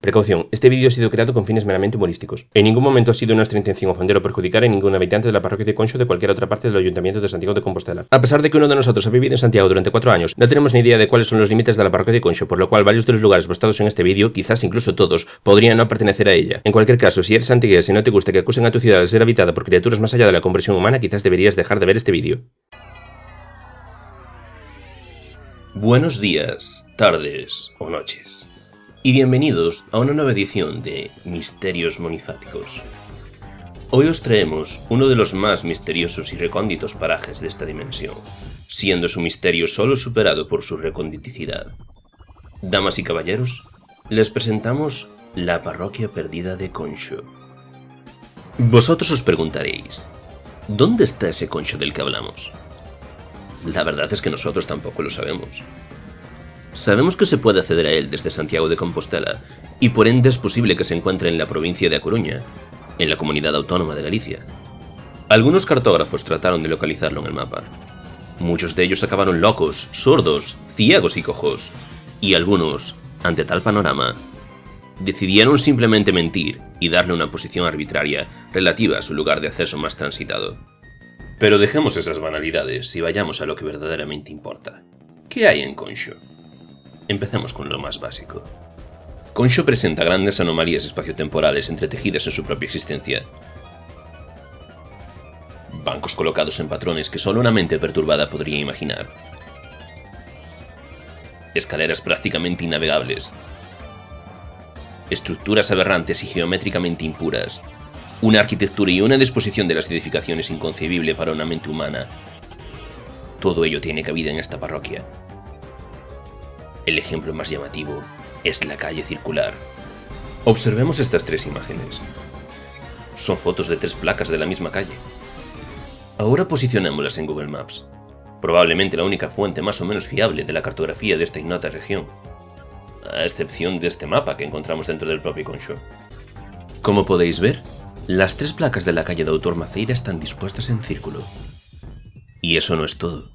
Precaución, este vídeo ha sido creado con fines meramente humorísticos. En ningún momento ha sido nuestra intención ofender o perjudicar a ningún habitante de la parroquia de Conxo o de cualquier otra parte del Ayuntamiento de Santiago de Compostela. A pesar de que uno de nosotros ha vivido en Santiago durante 4 años, no tenemos ni idea de cuáles son los límites de la parroquia de Conxo, por lo cual varios de los lugares mostrados en este vídeo, quizás incluso todos, podrían no pertenecer a ella. En cualquier caso, si eres santigués y no te gusta que acusen a tu ciudad de ser habitada por criaturas más allá de la comprensión humana, quizás deberías dejar de ver este vídeo. Buenos días, tardes o noches. Y bienvenidos a una nueva edición de Misterios Monifáticos. Hoy os traemos uno de los más misteriosos y recónditos parajes de esta dimensión, siendo su misterio solo superado por su reconditicidad. Damas y caballeros, les presentamos la parroquia perdida de Conxo. Vosotros os preguntaréis, ¿dónde está ese Conxo del que hablamos? La verdad es que nosotros tampoco lo sabemos. Sabemos que se puede acceder a él desde Santiago de Compostela, y por ende es posible que se encuentre en la provincia de A Coruña, en la comunidad autónoma de Galicia. Algunos cartógrafos trataron de localizarlo en el mapa. Muchos de ellos acabaron locos, sordos, ciegos y cojos, y algunos, ante tal panorama, decidieron simplemente mentir y darle una posición arbitraria relativa a su lugar de acceso más transitado. Pero dejemos esas banalidades y vayamos a lo que verdaderamente importa. ¿Qué hay en Conxo? Empecemos con lo más básico. Conxo presenta grandes anomalías espaciotemporales entretejidas en su propia existencia. Bancos colocados en patrones que solo una mente perturbada podría imaginar. Escaleras prácticamente innavegables. Estructuras aberrantes y geométricamente impuras. Una arquitectura y una disposición de las edificaciones inconcebible para una mente humana. Todo ello tiene cabida en esta parroquia. El ejemplo más llamativo es la calle circular. Observemos estas 3 imágenes. Son fotos de 3 placas de la misma calle. Ahora posicionémoslas en Google Maps, probablemente la única fuente más o menos fiable de la cartografía de esta ignota región, a excepción de este mapa que encontramos dentro del propio Conxo. Como podéis ver, las 3 placas de la calle de Autor Maceira están dispuestas en círculo. Y eso no es todo.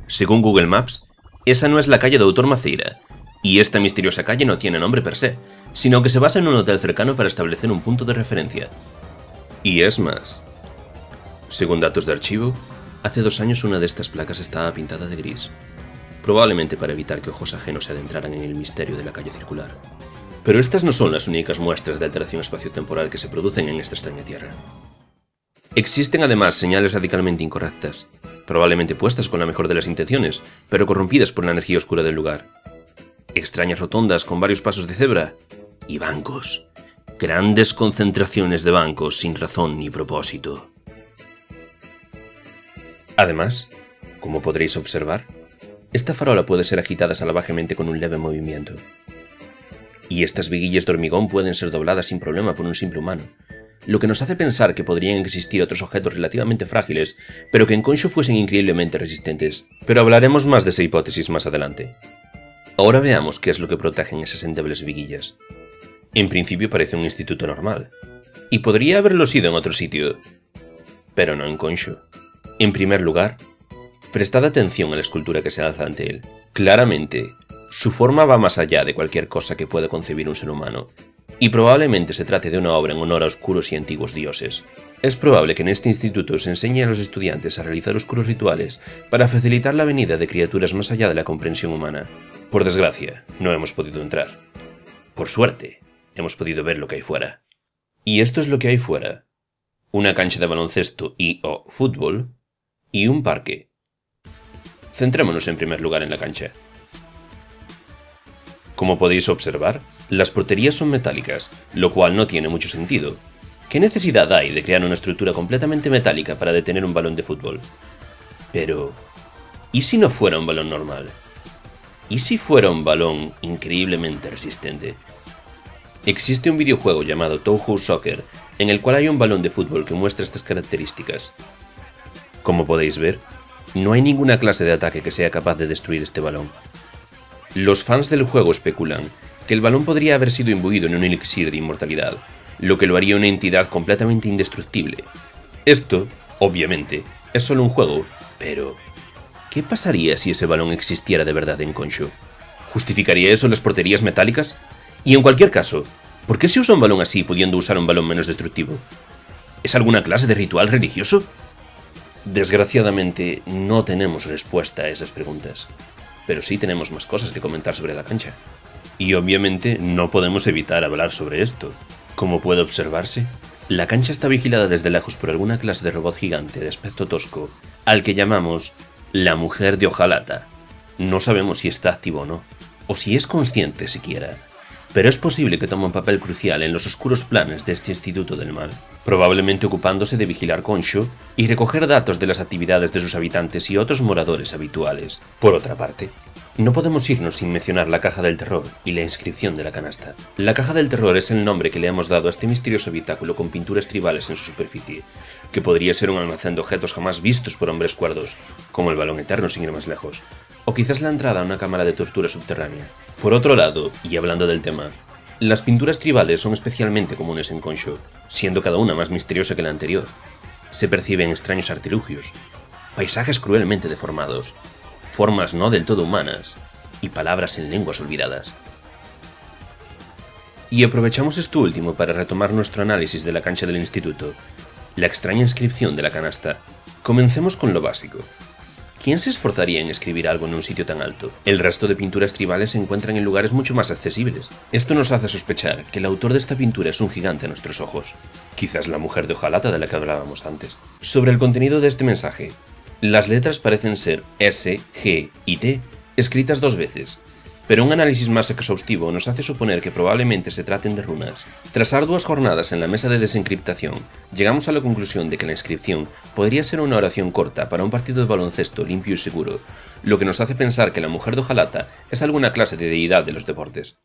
Según Google Maps, esa no es la calle de Autor Maceira, y esta misteriosa calle no tiene nombre per se, sino que se basa en un hotel cercano para establecer un punto de referencia. Y es más, según datos de archivo, hace 2 años una de estas placas estaba pintada de gris, probablemente para evitar que ojos ajenos se adentraran en el misterio de la calle circular. Pero estas no son las únicas muestras de alteración espaciotemporal que se producen en esta extraña tierra. Existen además señales radicalmente incorrectas, probablemente puestas con la mejor de las intenciones, pero corrompidas por la energía oscura del lugar. Extrañas rotondas con varios pasos de cebra y bancos. Grandes concentraciones de bancos sin razón ni propósito. Además, como podréis observar, esta farola puede ser agitada salvajemente con un leve movimiento. Y estas viguillas de hormigón pueden ser dobladas sin problema por un simple humano, lo que nos hace pensar que podrían existir otros objetos relativamente frágiles, pero que en Conxo fuesen increíblemente resistentes. Pero hablaremos más de esa hipótesis más adelante. Ahora veamos qué es lo que protegen esas endebles viguillas. En principio parece un instituto normal, y podría haberlo sido en otro sitio, pero no en Conxo. En primer lugar, prestad atención a la escultura que se alza ante él. Claramente, su forma va más allá de cualquier cosa que pueda concebir un ser humano, y probablemente se trate de una obra en honor a oscuros y antiguos dioses. Es probable que en este instituto se enseñe a los estudiantes a realizar oscuros rituales para facilitar la venida de criaturas más allá de la comprensión humana. Por desgracia, no hemos podido entrar. Por suerte, hemos podido ver lo que hay fuera. Y esto es lo que hay fuera. Una cancha de baloncesto y/o fútbol, y un parque. Centrémonos en primer lugar en la cancha. Como podéis observar, las porterías son metálicas, lo cual no tiene mucho sentido. ¿Qué necesidad hay de crear una estructura completamente metálica para detener un balón de fútbol? Pero, ¿y si no fuera un balón normal? ¿Y si fuera un balón increíblemente resistente? Existe un videojuego llamado Touhou Soccer, en el cual hay un balón de fútbol que muestra estas características. Como podéis ver, no hay ninguna clase de ataque que sea capaz de destruir este balón. Los fans del juego especulan que el balón podría haber sido imbuido en un elixir de inmortalidad, lo que lo haría una entidad completamente indestructible. Esto, obviamente, es solo un juego, pero ¿qué pasaría si ese balón existiera de verdad en Conxo? ¿Justificaría eso las porterías metálicas? Y en cualquier caso, ¿Por qué se usa un balón así pudiendo usar un balón menos destructivo? ¿Es alguna clase de ritual religioso? Desgraciadamente, no tenemos respuesta a esas preguntas, pero sí tenemos más cosas que comentar sobre la cancha. Y obviamente no podemos evitar hablar sobre esto. Como puede observarse, la cancha está vigilada desde lejos por alguna clase de robot gigante de aspecto tosco, al que llamamos la Mujer de Hojalata. No sabemos si está activo o no, o si es consciente siquiera, pero es posible que tome un papel crucial en los oscuros planes de este Instituto del Mal, probablemente ocupándose de vigilar Khonshu y recoger datos de las actividades de sus habitantes y otros moradores habituales. Por otra parte, no podemos irnos sin mencionar la Caja del Terror y la inscripción de la canasta. La Caja del Terror es el nombre que le hemos dado a este misterioso habitáculo con pinturas tribales en su superficie, que podría ser un almacén de objetos jamás vistos por hombres cuerdos, como el balón eterno sin ir más lejos, o quizás la entrada a una cámara de tortura subterránea. Por otro lado, y hablando del tema, las pinturas tribales son especialmente comunes en Khonshu, siendo cada una más misteriosa que la anterior. Se perciben extraños artilugios, paisajes cruelmente deformados, formas no del todo humanas y palabras en lenguas olvidadas. Y aprovechamos esto último para retomar nuestro análisis de la cancha del instituto, la extraña inscripción de la canasta. Comencemos con lo básico. ¿Quién se esforzaría en escribir algo en un sitio tan alto? El resto de pinturas tribales se encuentran en lugares mucho más accesibles. Esto nos hace sospechar que el autor de esta pintura es un gigante a nuestros ojos. Quizás la Mujer de Hojalata de la que hablábamos antes. Sobre el contenido de este mensaje, las letras parecen ser S, G y T, escritas dos veces, pero un análisis más exhaustivo nos hace suponer que probablemente se traten de runas. Tras arduas jornadas en la mesa de desencriptación, llegamos a la conclusión de que la inscripción podría ser una oración corta para un partido de baloncesto limpio y seguro, lo que nos hace pensar que la Mujer de Hojalata es alguna clase de deidad de los deportes.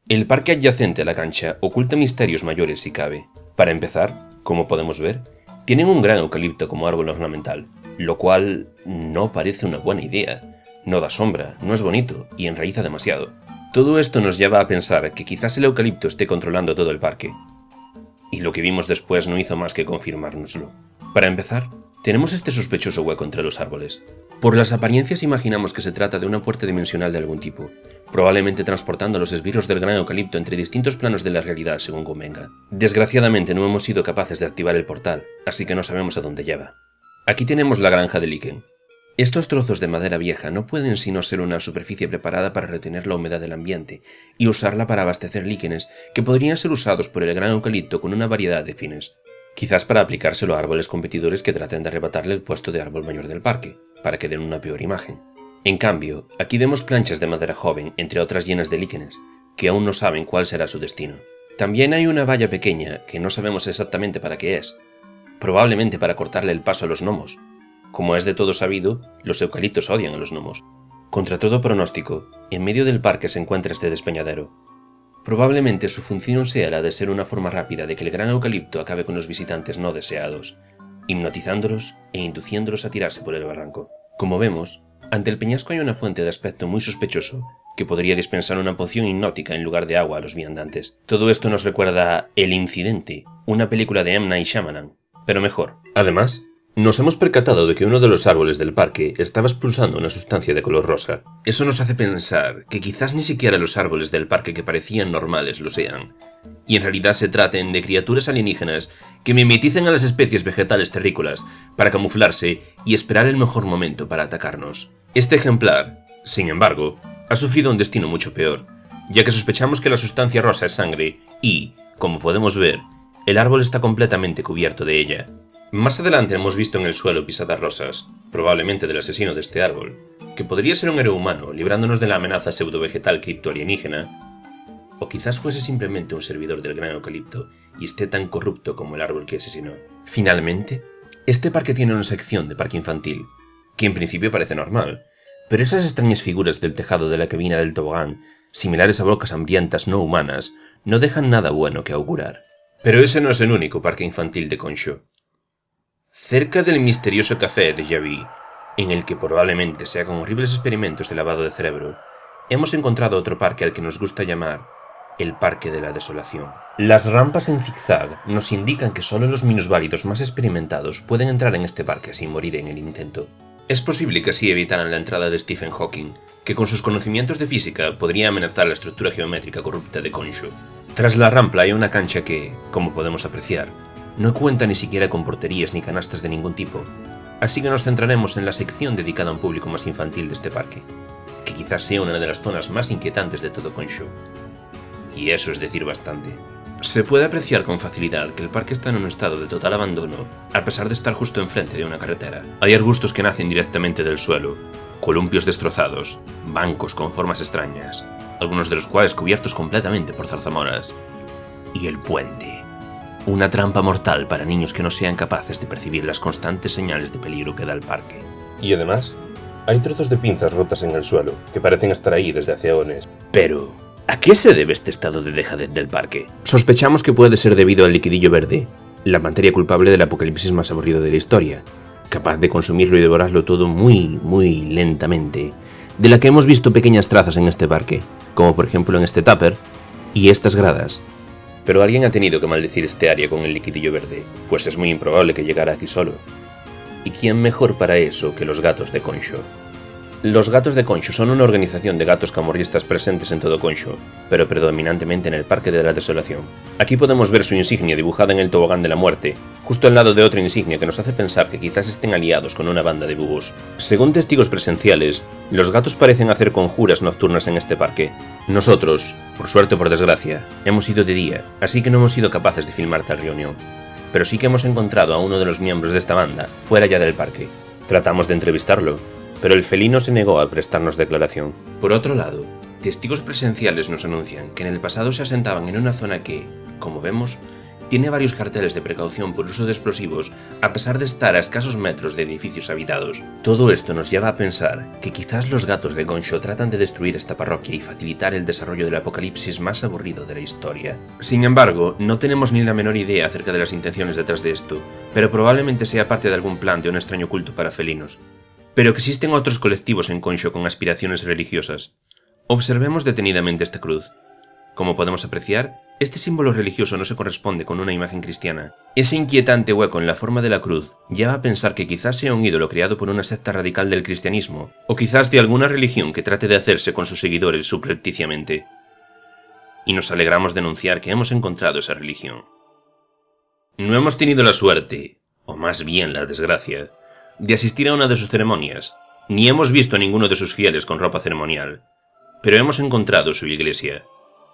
El parque adyacente a la cancha oculta misterios mayores si cabe. Para empezar, como podemos ver, tienen un gran eucalipto como árbol ornamental, lo cual no parece una buena idea. No da sombra, no es bonito y enraiza demasiado. Todo esto nos lleva a pensar que quizás el eucalipto esté controlando todo el parque. Y lo que vimos después no hizo más que confirmárnoslo. Para empezar, tenemos este sospechoso hueco entre los árboles. Por las apariencias imaginamos que se trata de una puerta dimensional de algún tipo, probablemente transportando los esbirros del gran eucalipto entre distintos planos de la realidad según convenga. Desgraciadamente no hemos sido capaces de activar el portal, así que no sabemos a dónde lleva. Aquí tenemos la granja de Lyken. Estos trozos de madera vieja no pueden sino ser una superficie preparada para retener la humedad del ambiente y usarla para abastecer líquenes que podrían ser usados por el gran eucalipto con una variedad de fines. Quizás para aplicárselo a árboles competidores que traten de arrebatarle el puesto de árbol mayor del parque, para que den una peor imagen. En cambio, aquí vemos planchas de madera joven, entre otras llenas de líquenes, que aún no saben cuál será su destino. También hay una valla pequeña que no sabemos exactamente para qué es, probablemente para cortarle el paso a los gnomos. Como es de todo sabido, los eucaliptos odian a los gnomos. Contra todo pronóstico, en medio del parque se encuentra este despeñadero. Probablemente su función sea la de ser una forma rápida de que el gran eucalipto acabe con los visitantes no deseados, hipnotizándolos e induciéndolos a tirarse por el barranco. Como vemos, ante el peñasco hay una fuente de aspecto muy sospechoso, que podría dispensar una poción hipnótica en lugar de agua a los viandantes. Todo esto nos recuerda a El Incidente, una película de M. Night Shyamalan, pero mejor. Además, nos hemos percatado de que uno de los árboles del parque estaba expulsando una sustancia de color rosa. Eso nos hace pensar que quizás ni siquiera los árboles del parque que parecían normales lo sean, y en realidad se traten de criaturas alienígenas que mimeticen a las especies vegetales terrícolas para camuflarse y esperar el mejor momento para atacarnos. Este ejemplar, sin embargo, ha sufrido un destino mucho peor, ya que sospechamos que la sustancia rosa es sangre y, como podemos ver, el árbol está completamente cubierto de ella. Más adelante hemos visto en el suelo pisadas rosas, probablemente del asesino de este árbol, que podría ser un héroe humano, librándonos de la amenaza pseudo-vegetal criptoalienígena, o quizás fuese simplemente un servidor del gran eucalipto y esté tan corrupto como el árbol que asesinó. Finalmente, este parque tiene una sección de parque infantil, que en principio parece normal, pero esas extrañas figuras del tejado de la cabina del tobogán, similares a bocas hambrientas no humanas, no dejan nada bueno que augurar. Pero ese no es el único parque infantil de Khonshu. Cerca del misterioso café de Javi, en el que probablemente se hagan horribles experimentos de lavado de cerebro, hemos encontrado otro parque al que nos gusta llamar el Parque de la Desolación. Las rampas en zigzag nos indican que solo los minusválidos más experimentados pueden entrar en este parque sin morir en el intento. Es posible que así evitaran la entrada de Stephen Hawking, que con sus conocimientos de física podría amenazar la estructura geométrica corrupta de Khonshu. Tras la rampla hay una cancha que, como podemos apreciar, no cuenta ni siquiera con porterías ni canastas de ningún tipo, así que nos centraremos en la sección dedicada a un público más infantil de este parque, que quizás sea una de las zonas más inquietantes de todo Konsho. Y eso es decir bastante. Se puede apreciar con facilidad que el parque está en un estado de total abandono, a pesar de estar justo enfrente de una carretera. Hay arbustos que nacen directamente del suelo, columpios destrozados, bancos con formas extrañas, algunos de los cuales cubiertos completamente por zarzamoras. Y el puente. Una trampa mortal para niños que no sean capaces de percibir las constantes señales de peligro que da el parque. Y además, hay trozos de pinzas rotas en el suelo, que parecen estar ahí desde hace eones. Pero, ¿a qué se debe este estado de dejadez del parque? Sospechamos que puede ser debido al liquidillo verde, la materia culpable del apocalipsis más aburrido de la historia, capaz de consumirlo y devorarlo todo muy lentamente, de la que hemos visto pequeñas trazas en este parque, como por ejemplo en este tupper y estas gradas. Pero alguien ha tenido que maldecir este área con el liquidillo verde, pues es muy improbable que llegara aquí solo. ¿Y quién mejor para eso que los gatos de Konsho? Los gatos de Konsho son una organización de gatos camorristas presentes en todo Konsho, pero predominantemente en el Parque de la Desolación. Aquí podemos ver su insignia dibujada en el tobogán de la muerte, justo al lado de otra insignia que nos hace pensar que quizás estén aliados con una banda de búhos. Según testigos presenciales, los gatos parecen hacer conjuras nocturnas en este parque. Nosotros, por suerte o por desgracia, hemos ido de día, así que no hemos sido capaces de filmar tal reunión. Pero sí que hemos encontrado a uno de los miembros de esta banda, fuera ya del parque. Tratamos de entrevistarlo, pero el felino se negó a prestarnos declaración. Por otro lado, testigos presenciales nos anuncian que en el pasado se asentaban en una zona que, como vemos, tiene varios carteles de precaución por uso de explosivos, a pesar de estar a escasos metros de edificios habitados. Todo esto nos lleva a pensar que quizás los gatos de Konsho tratan de destruir esta parroquia y facilitar el desarrollo del apocalipsis más aburrido de la historia. Sin embargo, no tenemos ni la menor idea acerca de las intenciones detrás de esto, pero probablemente sea parte de algún plan de un extraño culto para felinos. Pero que existen otros colectivos en Konsho con aspiraciones religiosas. Observemos detenidamente esta cruz. Como podemos apreciar, este símbolo religioso no se corresponde con una imagen cristiana. Ese inquietante hueco en la forma de la cruz lleva a pensar que quizás sea un ídolo creado por una secta radical del cristianismo, o quizás de alguna religión que trate de hacerse con sus seguidores subrepticiamente. Y nos alegramos de anunciar que hemos encontrado esa religión. No hemos tenido la suerte, o más bien la desgracia, de asistir a una de sus ceremonias, ni hemos visto a ninguno de sus fieles con ropa ceremonial, pero hemos encontrado su iglesia.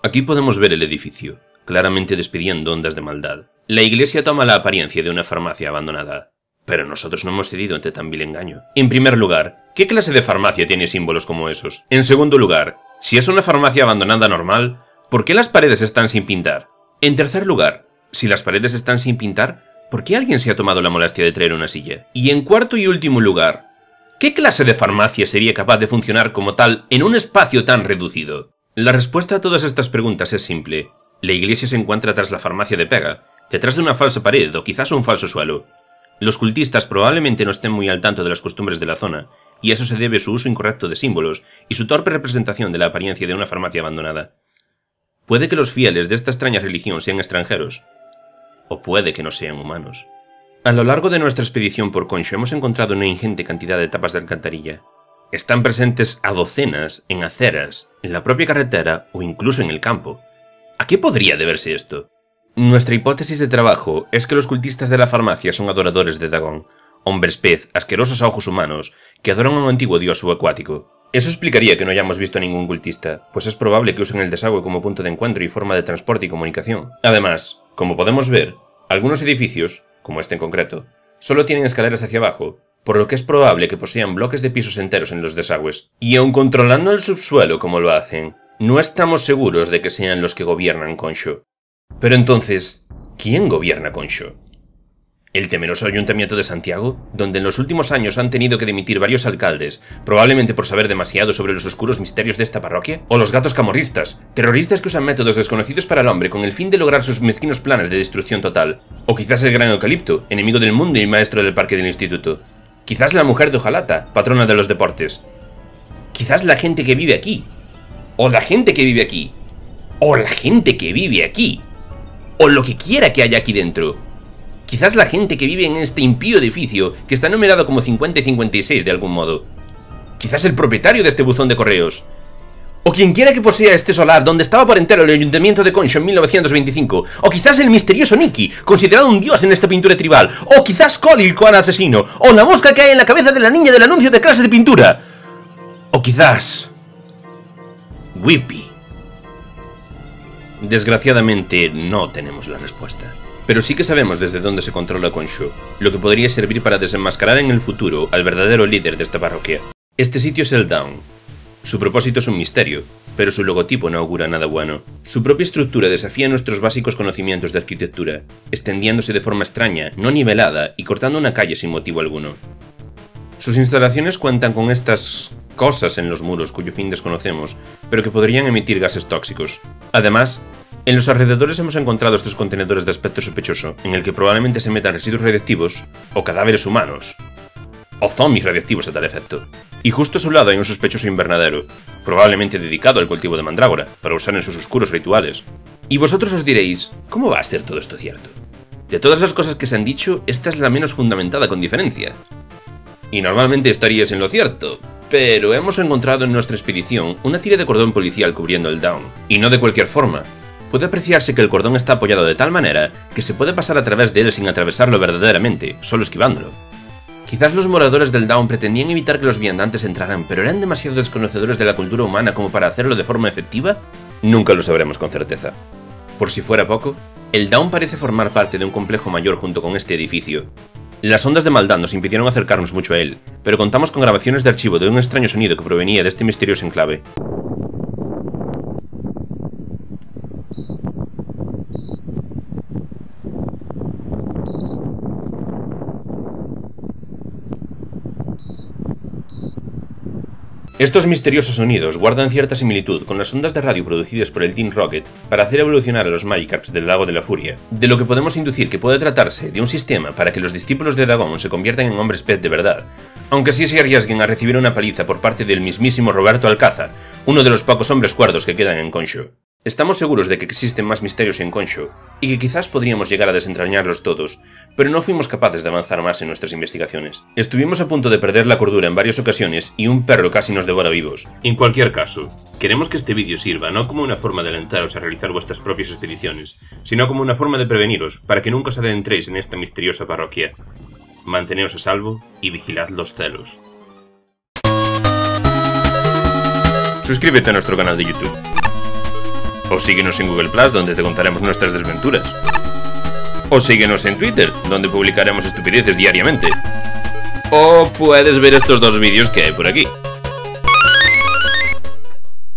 Aquí podemos ver el edificio, claramente despidiendo ondas de maldad. La iglesia toma la apariencia de una farmacia abandonada, pero nosotros no hemos cedido ante tan vil engaño. En primer lugar, ¿qué clase de farmacia tiene símbolos como esos? En segundo lugar, si es una farmacia abandonada normal, ¿por qué las paredes están sin pintar? En tercer lugar, si las paredes están sin pintar, ¿por qué alguien se ha tomado la molestia de traer una silla? Y en cuarto y último lugar, ¿qué clase de farmacia sería capaz de funcionar como tal en un espacio tan reducido? La respuesta a todas estas preguntas es simple. La iglesia se encuentra tras la farmacia de Pega, detrás de una falsa pared o quizás un falso suelo. Los cultistas probablemente no estén muy al tanto de las costumbres de la zona, y eso se debe a su uso incorrecto de símbolos y su torpe representación de la apariencia de una farmacia abandonada. Puede que los fieles de esta extraña religión sean extranjeros, o puede que no sean humanos. A lo largo de nuestra expedición por Konsho hemos encontrado una ingente cantidad de tapas de alcantarilla. Están presentes a docenas, en aceras, en la propia carretera o incluso en el campo. ¿A qué podría deberse esto? Nuestra hipótesis de trabajo es que los cultistas de la farmacia son adoradores de Dagon, hombres pez asquerosos a ojos humanos que adoran a un antiguo dios subacuático. Eso explicaría que no hayamos visto a ningún cultista, pues es probable que usen el desagüe como punto de encuentro y forma de transporte y comunicación. Además, como podemos ver, algunos edificios, como este en concreto, solo tienen escaleras hacia abajo, por lo que es probable que posean bloques de pisos enteros en los desagües. Y aun controlando el subsuelo como lo hacen, no estamos seguros de que sean los que gobiernan Konsho. Pero entonces, ¿quién gobierna Konsho? ¿El temeroso Ayuntamiento de Santiago, donde en los últimos años han tenido que dimitir varios alcaldes, probablemente por saber demasiado sobre los oscuros misterios de esta parroquia? ¿O los gatos camorristas, terroristas que usan métodos desconocidos para el hombre con el fin de lograr sus mezquinos planes de destrucción total? ¿O quizás el gran eucalipto, enemigo del mundo y maestro del parque del instituto? ¿Quizás la mujer de Ojalata, patrona de los deportes? ¿Quizás la gente que vive aquí? ¿O la gente que vive aquí? ¿O la gente que vive aquí? ¿O lo que quiera que haya aquí dentro? Quizás la gente que vive en este impío edificio, que está numerado como 50 y 56 de algún modo. Quizás el propietario de este buzón de correos. o quien quiera que posea este solar donde estaba por entero el ayuntamiento de Concho en 1925, o quizás el misterioso Nicky, considerado un dios en esta pintura tribal, o quizás Collie, el koala asesino, o la mosca que hay en la cabeza de la niña del anuncio de clase de pintura, o quizás Whippy. Desgraciadamente no tenemos la respuesta. Pero sí que sabemos desde dónde se controla Concho, lo que podría servir para desenmascarar en el futuro al verdadero líder de esta parroquia. Este sitio es el Down. Su propósito es un misterio, pero su logotipo no augura nada bueno. Su propia estructura desafía nuestros básicos conocimientos de arquitectura, extendiéndose de forma extraña, no nivelada y cortando una calle sin motivo alguno. Sus instalaciones cuentan con estas cosas en los muros cuyo fin desconocemos, pero que podrían emitir gases tóxicos. Además, en los alrededores hemos encontrado estos contenedores de aspecto sospechoso, en el que probablemente se metan residuos radiactivos, o cadáveres humanos, o zombies radiactivos a tal efecto. Y justo a su lado hay un sospechoso invernadero, probablemente dedicado al cultivo de mandrágora, para usar en sus oscuros rituales. Y vosotros os diréis, ¿cómo va a ser todo esto cierto? De todas las cosas que se han dicho, esta es la menos fundamentada con diferencia. Y normalmente estaríais en lo cierto, pero hemos encontrado en nuestra expedición una tira de cordón policial cubriendo el Down, y no de cualquier forma. Puede apreciarse que el cordón está apoyado de tal manera que se puede pasar a través de él sin atravesarlo verdaderamente, solo esquivándolo. Quizás los moradores del Down pretendían evitar que los viandantes entraran, pero eran demasiado desconocedores de la cultura humana como para hacerlo de forma efectiva. Nunca lo sabremos con certeza. Por si fuera poco, el Down parece formar parte de un complejo mayor junto con este edificio. Las ondas de maldad nos impidieron acercarnos mucho a él, pero contamos con grabaciones de archivo de un extraño sonido que provenía de este misterioso enclave. Estos misteriosos sonidos guardan cierta similitud con las ondas de radio producidas por el Team Rocket para hacer evolucionar a los Magikarps del Lago de la Furia, de lo que podemos inducir que puede tratarse de un sistema para que los discípulos de Dagon se conviertan en hombres pez de verdad, aunque sí se arriesguen a recibir una paliza por parte del mismísimo Roberto Alcázar, uno de los pocos hombres cuerdos que quedan en Concho. Estamos seguros de que existen más misterios en Concho, y que quizás podríamos llegar a desentrañarlos todos, pero no fuimos capaces de avanzar más en nuestras investigaciones. Estuvimos a punto de perder la cordura en varias ocasiones y un perro casi nos devora vivos. En cualquier caso, queremos que este vídeo sirva no como una forma de alentaros a realizar vuestras propias expediciones, sino como una forma de preveniros para que nunca os adentréis en esta misteriosa parroquia. Manteneos a salvo y vigilad los celos. Suscríbete a nuestro canal de YouTube. O síguenos en Google Plus, donde te contaremos nuestras desventuras. O síguenos en Twitter, donde publicaremos estupideces diariamente. O puedes ver estos dos vídeos que hay por aquí.